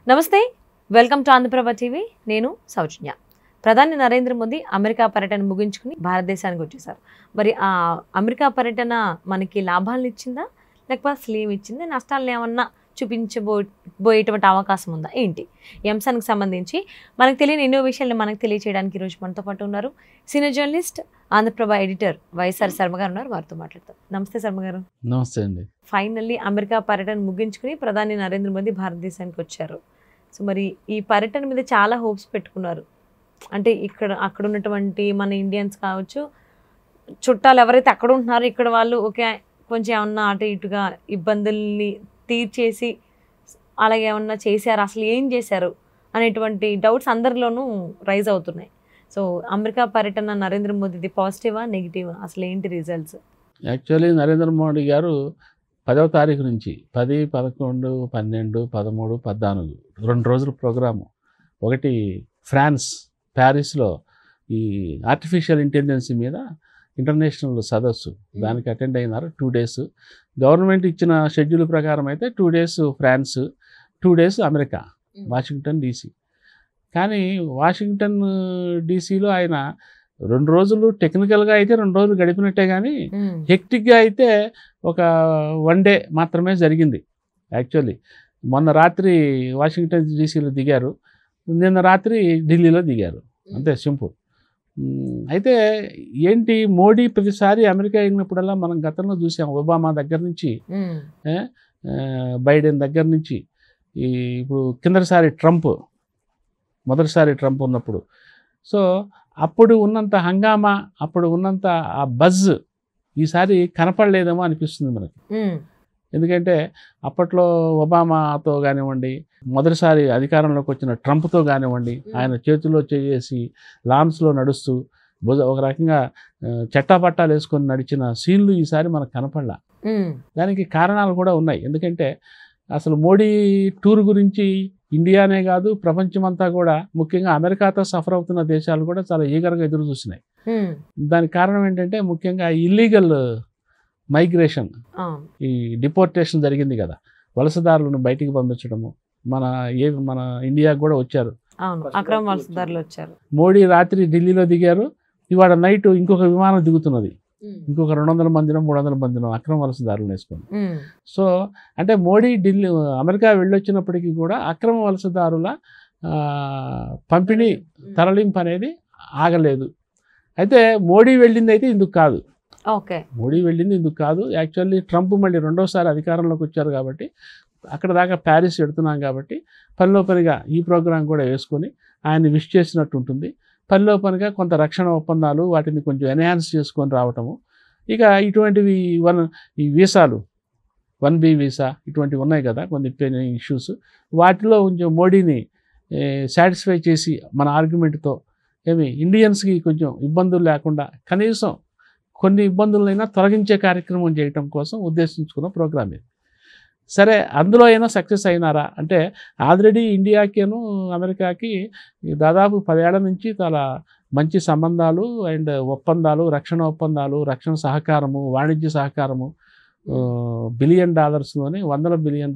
నమస్తే, welcome to Andhraprabha TV. నేను సౌజన్య. ప్రధాని నరేంద్ర మోదీ అమెరికా పర్యటన ముగించుకుని భారతదేశానికి వచ్చేసారు. మరి ఆ అమెరికా పర్యటన మనకి లాభాలను ఇచ్చిందా, లేకపోతే అసలు ఏమి ఇచ్చింది, నష్టాలను ఏమన్నా చూపించబోయేటువంటి అవకాశం ఉందా ఏంటి? ఈ అంశానికి సంబంధించి మనకు తెలియని ఎన్నో విషయాలను మనకు తెలియచేయడానికి ఈరోజు మనతో పాటు ఉన్నారు senior journalist, Andhraprabha editor YSR Sharma గారు ఉన్నారు. వారితో మాట్లాడతారు. నమస్తే శర్మ గారు. నమస్తే అండి. ఫైనల్లీ అమెరికా పర్యటన ముగించుకుని ప్రధాని నరేంద్ర మోదీ భారతదేశానికి వచ్చారు. సో మరి ఈ పర్యటన మీద చాలా హోప్స్ పెట్టుకున్నారు. అంటే అక్కడ ఉన్నటువంటి మన ఇండియన్స్ కావచ్చు, చుట్టాలు ఎవరైతే అక్కడ ఉంటున్నారో ఇక్కడ వాళ్ళు ఓకే కొంచెం ఏమన్నా అటు ఇటుగా ఇబ్బందుల్ని తీర్చేసి అలాగే ఏమన్నా చేశారు, అసలు ఏం చేశారు అనేటువంటి డౌట్స్ అందరిలోనూ రైజ్ అవుతున్నాయి. సో అమెరికా పర్యటన నరేంద్ర మోదీది పాజిటివా నెగిటివా, అసలు ఏంటి రిజల్ట్స్? యాక్చువల్లీ నరేంద్ర మోడీ గారు 10వ తారీఖు నుంచి 10, 11, 12, 13, 14 2 రోజుల ప్రోగ్రాము. ఒకటి ఫ్రాన్స్ ప్యారిస్లో ఈ ఆర్టిఫిషియల్ ఇంటెలిజెన్స్ మీద ఇంటర్నేషనల్ సదస్సు, దానికి అటెండ్ అయినారు. 2 days గవర్నమెంట్ ఇచ్చిన షెడ్యూల్ ప్రకారం అయితే 2 days France, 2 days America, Washington DC. కానీ వాషింగ్టన్ డీసీలో ఆయన 2 రోజులు టెక్నికల్గా అయితే 2 రోజులు గడిపినట్టే, కానీ హెక్టిక్గా అయితే ఒక 1 day మాత్రమే జరిగింది. యాక్చువల్లీ మొన్న రాత్రి వాషింగ్టన్ డీసీలో దిగారు, నిన్న రాత్రి ఢిల్లీలో దిగారు, అంతే సింపుల్. అయితే ఏంటి, మోడీ ప్రతిసారి అమెరికా వెళ్ళినప్పుడల్లా మనం గతంలో చూసాం, ఒబామా దగ్గర నుంచి బైడెన్ దగ్గర నుంచి ఇప్పుడు కిందసారి మొదటిసారి ట్రంప్ ఉన్నప్పుడు. సో అప్పుడు ఉన్నంత హంగామా, అప్పుడు ఉన్నంత ఆ బజ్ ఈసారి కనపడలేదేమో అనిపిస్తుంది మనకి. ఎందుకంటే అప్పట్లో ఒబామాతో కానివ్వండి, మొదటిసారి అధికారంలోకి వచ్చిన ట్రంప్తో కానివ్వండి, ఆయన చేతుల్లో చేసి లాన్స్లో నడుస్తూ ఒక రకంగా చట్టాపట్టాలు వేసుకొని నడిచిన సీన్లు ఈసారి మనకు కనపడలా. దానికి కారణాలు కూడా ఉన్నాయి. ఎందుకంటే అసలు మోడీ టూర్ గురించి ఇండియానే కాదు ప్రపంచమంతా కూడా, ముఖ్యంగా అమెరికాతో సఫర్ అవుతున్న దేశాలు కూడా చాలా ఈగర్గా ఎదురు చూసినాయి. దానికి కారణం ఏంటంటే ముఖ్యంగా ఇల్లీగల్ మైగ్రేషన్, ఈ డిపోర్టేషన్ జరిగింది కదా, వలసదారులను బయటికి పంపించడము. మన ఇండియాకు కూడా వచ్చారు, అక్రమ వలసదారులు వచ్చారు. మోడీ రాత్రి ఢిల్లీలో దిగారు, ఇవాళ నైట్ ఇంకొక విమానం దిగుతున్నది, ఇంకొక 200 మందినో 300 మందినో అక్రమ వలసదారులను వేసుకొని. సో అంటే మోడీ అమెరికా వెళ్ళొచ్చినప్పటికీ కూడా అక్రమ వలసదారుల పంపిణీ తరలింపు అనేది ఆగలేదు. అయితే మోడీ వెళ్ళింది అయితే ఇందుకు కాదు. మోడీ వెళ్ళింది ఇందుకు కాదు. యాక్చువల్లీ ట్రంప్ మళ్ళీ 2వసారి అధికారంలోకి వచ్చారు కాబట్టి, అక్కడ దాకా ప్యారిస్ పెడుతున్నాం కాబట్టి పనిలో పనిగా ఈ ప్రోగ్రాం కూడా వేసుకొని ఆయన్ని విష్ చేసినట్టు ఉంటుంది. పనిలో పనిగా కొంత రక్షణ ఒప్పందాలు వాటిని కొంచెం ఎన్హాన్స్ చేసుకొని రావటము. ఇక ఇటువంటివి ఈ వీసాలు 1B వీసా ఇటువంటివి ఉన్నాయి కదా, కొన్ని ఇష్యూస్, వాటిలో కొంచెం మోడీని సాటిస్ఫై చేసి మన ఆర్గ్యుమెంట్తో ఇండియన్స్కి కొంచెం ఇబ్బందులు లేకుండా కనీసం కొన్ని ఇబ్బందులైనా తొలగించే కార్యక్రమం చేయటం కోసం ఉద్దేశించుకున్న ప్రోగ్రామ్ ఇది. సరే, అందులో అయినా సక్సెస్ అయినారా అంటే, ఆల్రెడీ ఇండియాకేను అమెరికాకి దాదాపు 10 ఏళ్ల నుంచి చాలా మంచి సంబంధాలు అండ్ ఒప్పందాలు, రక్షణ ఒప్పందాలు, రక్షణ సహకారము, వాణిజ్య సహకారము $1 బిలియన్, $100 బిలియన్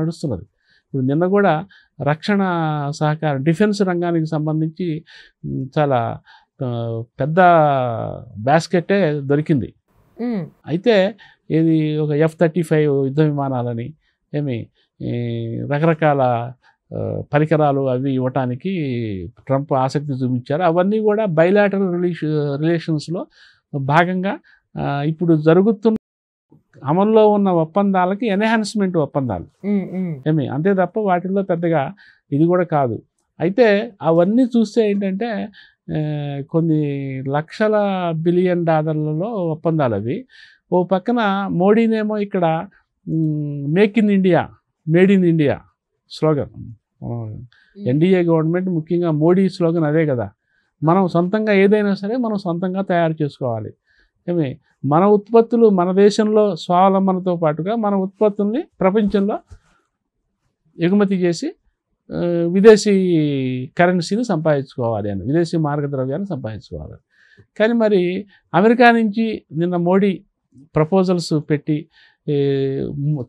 నడుస్తున్నది. ఇప్పుడు నిన్న కూడా రక్షణ సహకారం, డిఫెన్స్ రంగానికి సంబంధించి చాలా పెద్ద బాస్కెటే దొరికింది. అయితే ఇది ఒక F-35 యుద్ధ విమానాలని రకరకాల పరికరాలు అవి ఇవ్వటానికి ట్రంప్ ఆసక్తి చూపించారు. అవన్నీ కూడా బైలాటరల్ రిలేషన్స్లో భాగంగా ఇప్పుడు జరుగుతున్న అమల్లో ఉన్న ఒప్పందాలకి ఎన్హాన్స్మెంట్ ఒప్పందాలు అంతే తప్ప వాటిల్లో పెద్దగా ఇది కూడా కాదు. అయితే అవన్నీ చూస్తే ఏంటంటే కొన్ని లక్షల $1 బిలియన్ ఒప్పందాలు అవి. ఓ పక్కన మోడీనేమో ఇక్కడ made in India slogan, NDA government ముఖ్యంగా మోడీ స్లోగన్ అదే కదా, మనం సొంతంగా ఏదైనా సరే మనం సొంతంగా తయారు చేసుకోవాలి. మన ఉత్పత్తులు మన దేశంలో స్వావలంబనతో పాటుగా మన ఉత్పత్తుల్ని ప్రపంచంలో ఎగుమతి చేసి విదేశీ కరెన్సీని సంపాదించుకోవాలి అని, విదేశీ మార్గద్రవ్యాన్ని సంపాదించుకోవాలి. కానీ మరి అమెరికా నుంచి నిన్న మోడీ ప్రపోజల్స్ పెట్టి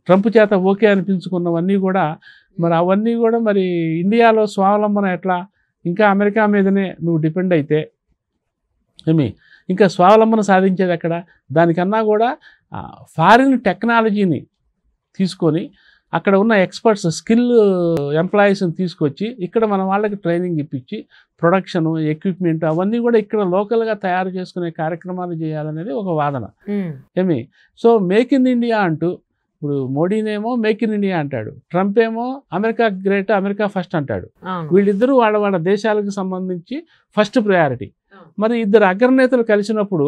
ట్రంప్ చేత ఓకే అనిపించుకున్నవన్నీ కూడా మరి అవన్నీ కూడా మరి ఇండియాలో స్వావలంబన ఎట్లా, ఇంకా అమెరికా మీదనే నువ్వు డిపెండ్ అయితే ఇంకా స్వావలంబన సాధించేది ఎక్కడ? దానికన్నా కూడా ఫారిన్ టెక్నాలజీని తీసుకొని అక్కడ ఉన్న ఎక్స్పర్ట్స్ స్కిల్ ఎంప్లాయీస్ని తీసుకొచ్చి ఇక్కడ మన వాళ్ళకి ట్రైనింగ్ ఇప్పించి ప్రొడక్షను ఎక్విప్మెంట్ అవన్నీ కూడా ఇక్కడ లోకల్గా తయారు చేసుకునే కార్యక్రమాలు చేయాలనేది ఒక వాదన. సో మేక్ ఇన్ ఇండియా అంటూ ఇప్పుడు మోడీనేమో మేక్ ఇన్ ఇండియా అంటాడు, ట్రంప్ ఏమో అమెరికా గ్రేట్, అమెరికా ఫస్ట్ అంటాడు. వీళ్ళిద్దరూ వాళ్ళ దేశాలకు సంబంధించి ఫస్ట్ ప్రయారిటీ. మరి ఇద్దరు అగ్రనేతలు కలిసినప్పుడు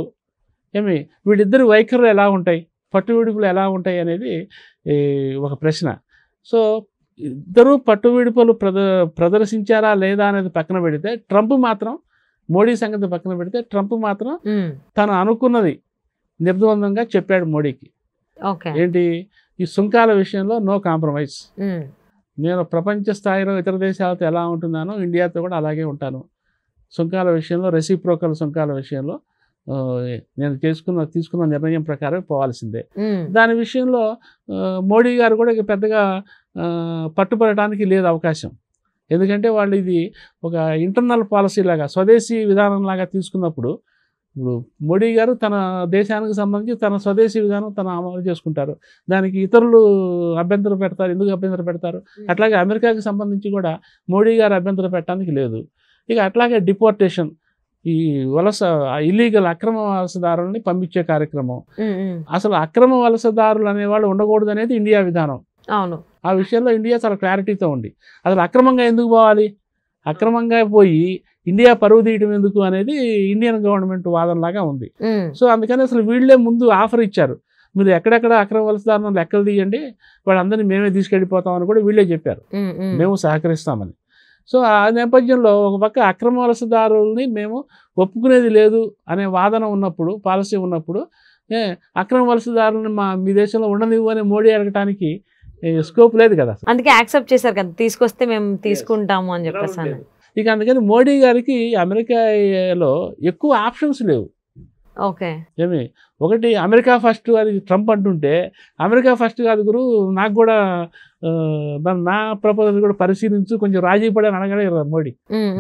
వీళ్ళిద్దరు వైఖరులు ఎలా ఉంటాయి, పట్టువిడుపులు ఎలా ఉంటాయి అనేది ఒక ప్రశ్న. సో ఇద్దరు పట్టువిడుపులు ప్రదర్శించారా లేదా అనేది పక్కన పెడితే, ట్రంప్ మాత్రం మోడీ సంగతి పక్కన పెడితే ట్రంప్ మాత్రం తను అనుకున్నది నిర్ద్వందంగా చెప్పాడు మోడీకి. ఏంటి? ఈ సుంకాల విషయంలో నో కాంప్రమైజ్. నేను ప్రపంచ స్థాయిలో ఇతర దేశాలతో ఎలా ఉంటున్నానో ఇండియాతో కూడా అలాగే ఉంటాను. సుంకాల విషయంలో, రెసిప్రోకల్ సుంకాల విషయంలో నేను తీసుకున్న నిర్ణయం ప్రకారం పోవాల్సిందే. దాని విషయంలో మోడీ గారు కూడా పెద్దగా పట్టుబడటానికి లేదు అవకాశం. ఎందుకంటే వాళ్ళు ఇది ఒక ఇంటర్నల్ పాలసీ లాగా, స్వదేశీ విధానం లాగా తీసుకున్నప్పుడు ఇప్పుడు మోడీ గారు తన దేశానికి సంబంధించి తన స్వదేశీ విధానం తను అమలు చేసుకుంటారు. దానికి ఇతరులు అభ్యంతరం పెడతారు. ఎందుకు అభ్యంతరం పెడతారు? అట్లాగే అమెరికాకి సంబంధించి కూడా మోడీ గారు అభ్యంతరం పెట్టడానికి లేదు. ఇక అట్లాగే డిపోర్టేషన్, ఈ వలస ఇల్లీగల్ అక్రమ వలసదారులని పంపించే కార్యక్రమం. అసలు అక్రమ వలసదారులు అనేవాళ్ళు ఉండకూడదు అనేది ఇండియా విధానం. అవును, ఆ విషయంలో ఇండియా చాలా క్లారిటీతో ఉంది. అసలు అక్రమంగా ఎందుకు పోవాలి, అక్రమంగా పోయి ఇండియా పరువు తీయడం ఎందుకు అనేది ఇండియన్ గవర్నమెంట్ వాదనలాగా ఉంది. సో అందుకని అసలు వీళ్ళే ముందు ఆఫర్ ఇచ్చారు, మీరు ఎక్కడెక్కడ అక్రమ వలసదారులను లెక్కలు తీయండి, వాళ్ళందరినీ మేమే తీసుకెళ్ళిపోతామని కూడా వీళ్ళే చెప్పారు, మేము సహకరిస్తామని. సో ఆ నేపథ్యంలో ఒక పక్క అక్రమ వలసదారుల్ని మేము ఒప్పుకునేది లేదు అనే వాదన ఉన్నప్పుడు, పాలసీ ఉన్నప్పుడు, అక్రమ వలసదారులని మీ దేశంలో ఉండనివ్వు అని మోడీ అడగటానికి స్కోప్ లేదు కదా. అందుకే యాక్సెప్ట్ చేశారు కదా, తీసుకొస్తే మేము తీసుకుంటాము అని చెప్పేసి. ఇక అందుకని మోడీ గారికి అమెరికాలో ఎక్కువ ఆప్షన్స్ లేవు. ఒకటి అమెరికా ఫస్ట్ అని ట్రంప్ అంటుంటే, అమెరికా ఫస్ట్ కాదు గురు, నాకు కూడా నా ప్రపోజల్ కూడా పరిశీలించు, కొంచెం రాజీ పడని అడగలేరు మోడీ.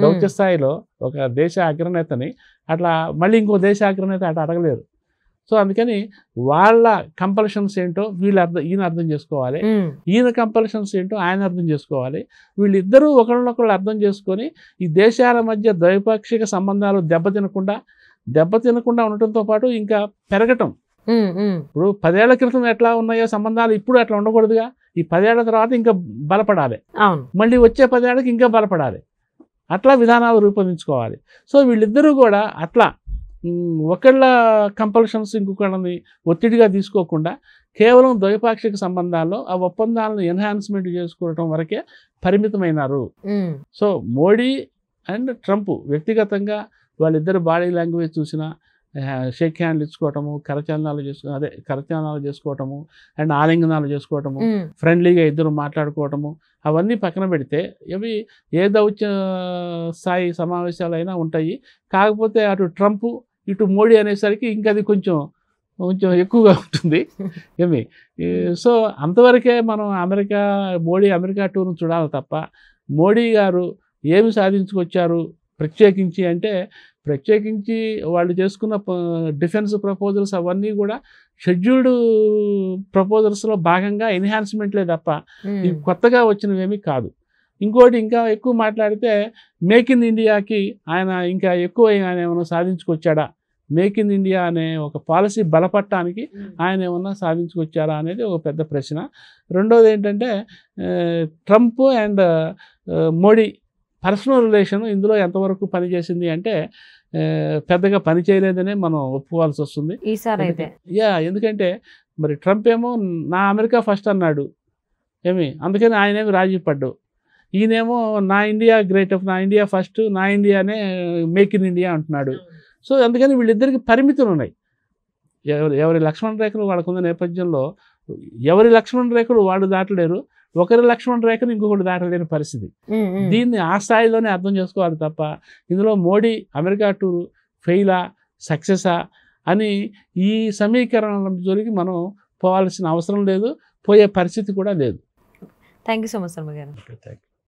దౌత్య స్థాయిలో ఒక దేశ అగ్రనేతని అట్లా మళ్ళీ ఇంకో దేశ అగ్రనేత అట్లా అడగలేరు. సో అందుకని వాళ్ళ కంపల్షన్స్ ఏంటో ఈయన అర్థం చేసుకోవాలి, ఈయన కంపల్షన్స్ ఏంటో ఆయన అర్థం చేసుకోవాలి. వీళ్ళిద్దరూ ఒకళ్ళనొకళ్ళు అర్థం చేసుకొని ఈ దేశాల మధ్య ద్వైపాక్షిక సంబంధాలు దెబ్బతినకుండా ఉండటంతో పాటు ఇంకా పెరగటం. ఇప్పుడు 10 ఏళ్ల క్రితం ఎట్లా ఉన్నాయో సంబంధాలు ఇప్పుడు అట్లా ఉండకూడదుగా. ఈ 10 ఏళ్ల తర్వాత ఇంకా బలపడాలి, మళ్ళీ వచ్చే 10 ఏళ్ళకి ఇంకా బలపడాలి. అట్లా విధానాలు రూపొందించుకోవాలి. సో వీళ్ళిద్దరూ కూడా అట్లా ఒకళ్ళ కంపల్షన్స్ ఇంకొకళ్ళని ఒత్తిడిగా తీసుకోకుండా కేవలం ద్వైపాక్షిక సంబంధాల్లో ఆ ఒప్పందాలను ఎన్హాన్స్మెంట్ చేసుకోవడం వరకే పరిమితమైనారు. సో మోడీ అండ్ ట్రంప్ వ్యక్తిగతంగా వాళ్ళిద్దరు బాడీ లాంగ్వేజ్ చూసినా, షేక్ హ్యాండ్లు ఇచ్చుకోవటము, కరచాలనాలు చేసుకోవటము అండ్ ఆలింగనాలు చేసుకోవటము, ఫ్రెండ్లీగా ఇద్దరు మాట్లాడుకోవటము, అవన్నీ పక్కన పెడితే ఇవి ఏ దౌత్య స్థాయి సమావేశాలైనా ఉంటాయి. కాకపోతే అటు ట్రంప్ ఇటు మోడీ అనేసరికి ఇంకా అది కొంచెం ఎక్కువగా ఉంటుంది. సో అంతవరకే మనం మోడీ అమెరికా టూర్ను చూడాలి తప్ప మోడీ గారు ఏమి సాధించుకొచ్చారు ప్రత్యేకించి వాళ్ళు చేసుకున్న డిఫెన్స్ ప్రపోజల్స్ అవన్నీ కూడా షెడ్యూల్డ్ ప్రపోజల్స్లో భాగంగా ఎన్హాన్స్మెంట్లే తప్ప ఇవి కొత్తగా వచ్చినవేమీ కాదు. ఇంకోటి ఇంకా ఎక్కువ మాట్లాడితే మేక్ ఇన్ ఇండియాకి ఆయన ఇంకా ఎక్కువ ఆయన ఏమైనా సాధించుకొచ్చాడా, మేక్ ఇన్ ఇండియా అనే ఒక పాలసీ బలపడటానికి ఆయన ఏమన్నా సాధించుకొచ్చారా అనేది ఒక పెద్ద ప్రశ్న. రెండోది ఏంటంటే Trump and Modi personal relation ఇందులో ఎంతవరకు పనిచేసింది అంటే పెద్దగా పని చేయలేదనే మనం ఒప్పుకోవాల్సి వస్తుంది. ఎందుకంటే మరి ట్రంప్ ఏమో నా అమెరికా ఫస్ట్ అన్నాడు, అందుకని ఆయనేమి రాజీ పడ్డావు. ఈయనేమో నా ఇండియా గ్రేట్, నా ఇండియా ఫస్ట్, నా ఇండియానే మేక్ ఇన్ ఇండియా అంటున్నాడు. సో అందుకని వీళ్ళిద్దరికి పరిమితులు ఉన్నాయి. ఎవరి లక్ష్మణ రేఖలు వాళ్ళకున్న నేపథ్యంలో ఎవరి లక్ష్మణ రేఖలు వాళ్ళు దాటలేరు, ఒకరి లక్ష్మణ రేఖను ఇంకొకటి దాటలేని పరిస్థితి. దీన్ని ఆ స్థాయిలోనే అర్థం చేసుకోవాలి తప్ప ఇందులో మోడీ అమెరికా టూర్ ఫెయిలా సక్సెసా అని ఈ సమీకరణల జోలికి మనం పోవాల్సిన అవసరం లేదు, పోయే పరిస్థితి కూడా లేదు. Thank you so much Sharma గారు. Thank you.